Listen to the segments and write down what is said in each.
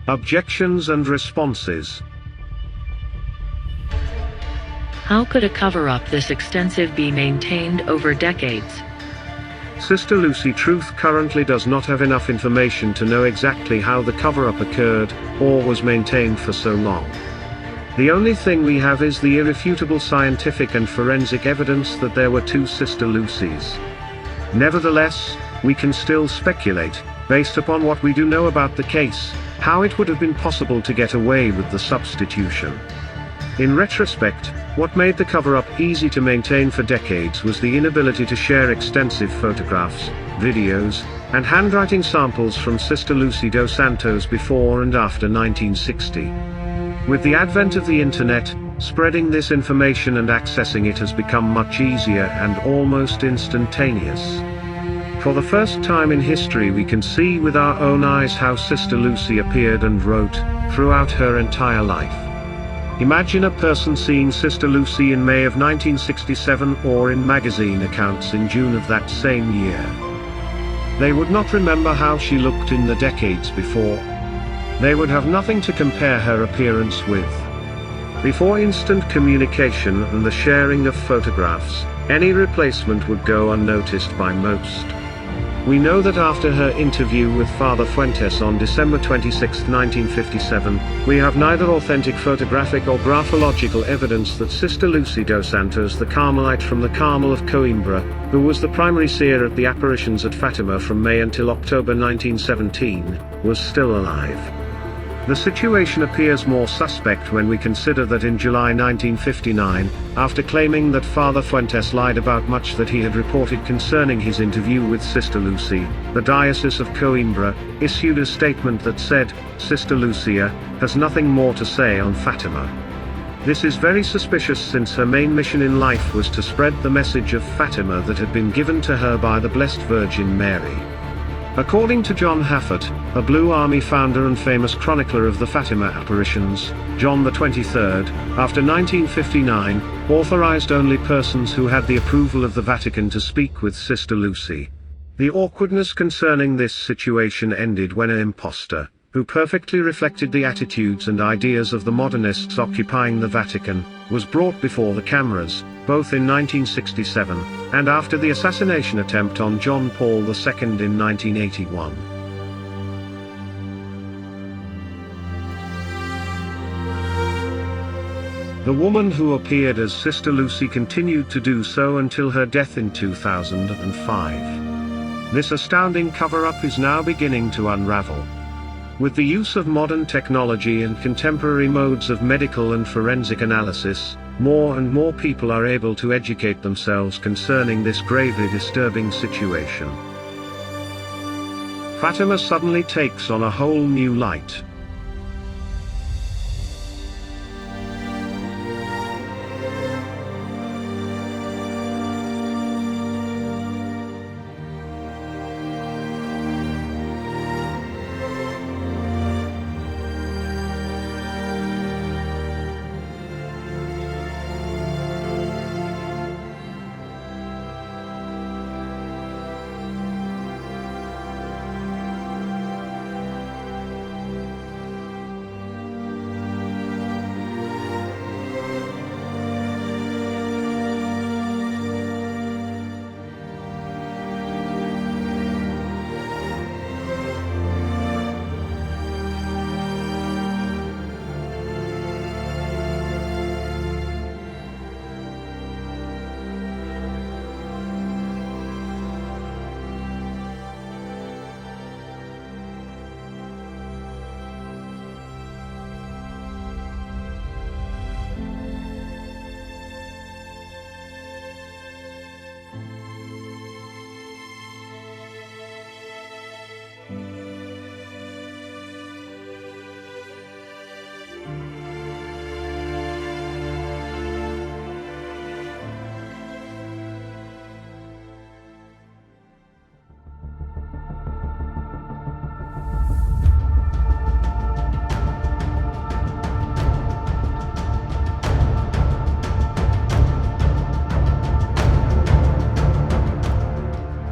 Objections and responses. How could a cover-up this extensive be maintained over decades? Sister Lucy Truth currently does not have enough information to know exactly how the cover-up occurred, or was maintained for so long. The only thing we have is the irrefutable scientific and forensic evidence that there were two Sister Lucys. Nevertheless, we can still speculate, based upon what we do know about the case, how it would have been possible to get away with the substitution. In retrospect, what made the cover-up easy to maintain for decades was the inability to share extensive photographs, videos, and handwriting samples from Sister Lucy dos Santos before and after 1960. With the advent of the internet, spreading this information and accessing it has become much easier and almost instantaneous. For the first time in history we can see with our own eyes how Sister Lucy appeared and wrote, throughout her entire life. Imagine a person seeing Sister Lucy in May of 1967 or in magazine accounts in June of that same year. They would not remember how she looked in the decades before. They would have nothing to compare her appearance with. Before instant communication and the sharing of photographs, any replacement would go unnoticed by most. We know that after her interview with Father Fuentes on December 26, 1957, we have neither authentic photographic or graphological evidence that Sister Lucy dos Santos, the Carmelite from the Carmel of Coimbra, who was the primary seer at the apparitions at Fatima from May until October 1917, was still alive. The situation appears more suspect when we consider that in July 1959, after claiming that Father Fuentes lied about much that he had reported concerning his interview with Sister Lucy, the Diocese of Coimbra issued a statement that said, "Sister Lucia has nothing more to say on Fatima." This is very suspicious since her main mission in life was to spread the message of Fatima that had been given to her by the Blessed Virgin Mary. According to John Haffert, a Blue Army founder and famous chronicler of the Fatima apparitions, John the 23rd, after 1959, authorized only persons who had the approval of the Vatican to speak with Sister Lucy. The awkwardness concerning this situation ended when an impostor, who perfectly reflected the attitudes and ideas of the modernists occupying the Vatican, was brought before the cameras, both in 1967, and after the assassination attempt on John Paul II in 1981. The woman who appeared as Sister Lucy continued to do so until her death in 2005. This astounding cover-up is now beginning to unravel. With the use of modern technology and contemporary modes of medical and forensic analysis, more and more people are able to educate themselves concerning this gravely disturbing situation. Fatima suddenly takes on a whole new light.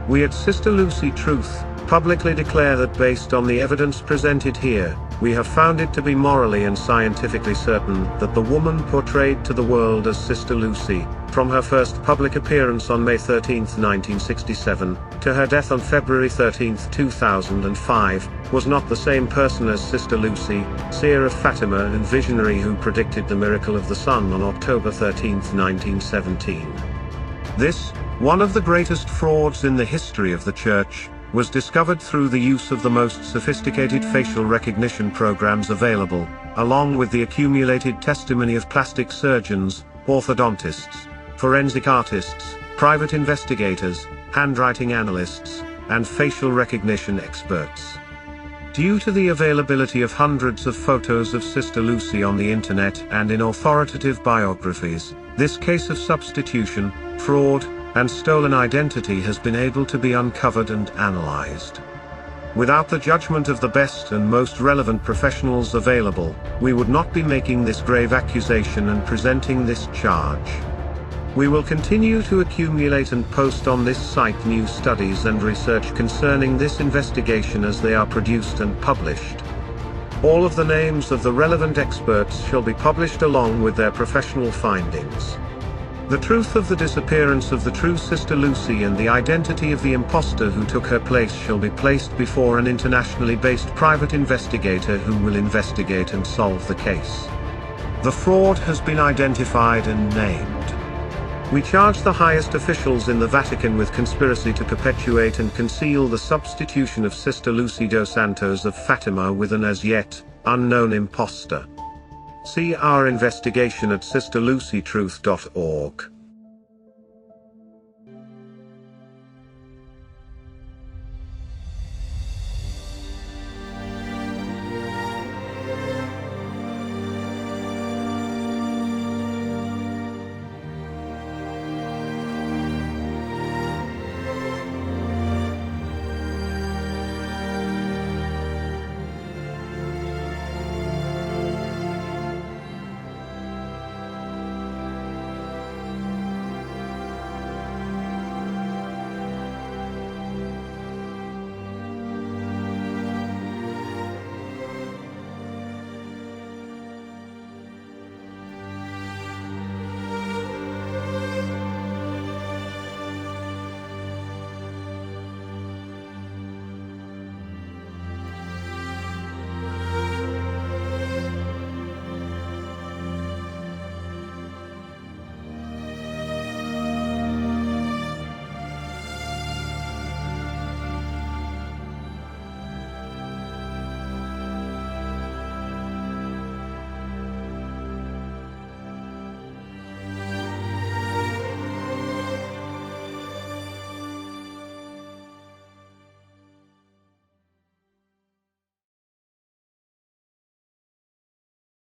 We at Sister Lucy Truth publicly declare that based on the evidence presented here, we have found it to be morally and scientifically certain that the woman portrayed to the world as Sister Lucy, from her first public appearance on May 13, 1967, to her death on February 13, 2005, was not the same person as Sister Lucy, seer of Fatima and visionary who predicted the miracle of the sun on October 13, 1917. This, one of the greatest frauds in the history of the Church, was discovered through the use of the most sophisticated facial recognition programs available, along with the accumulated testimony of plastic surgeons, orthodontists, forensic artists, private investigators, handwriting analysts, and facial recognition experts. Due to the availability of hundreds of photos of Sister Lucy on the internet and in authoritative biographies, this case of substitution, fraud, and stolen identity has been able to be uncovered and analyzed. Without the judgment of the best and most relevant professionals available, we would not be making this grave accusation and presenting this charge. We will continue to accumulate and post on this site new studies and research concerning this investigation as they are produced and published. All of the names of the relevant experts shall be published along with their professional findings. The truth of the disappearance of the true Sister Lucy and the identity of the impostor who took her place shall be placed before an internationally based private investigator who will investigate and solve the case. The fraud has been identified and named. We charge the highest officials in the Vatican with conspiracy to perpetuate and conceal the substitution of Sister Lucy dos Santos of Fatima with an as yet unknown impostor. See our investigation at sisterlucytruth.org.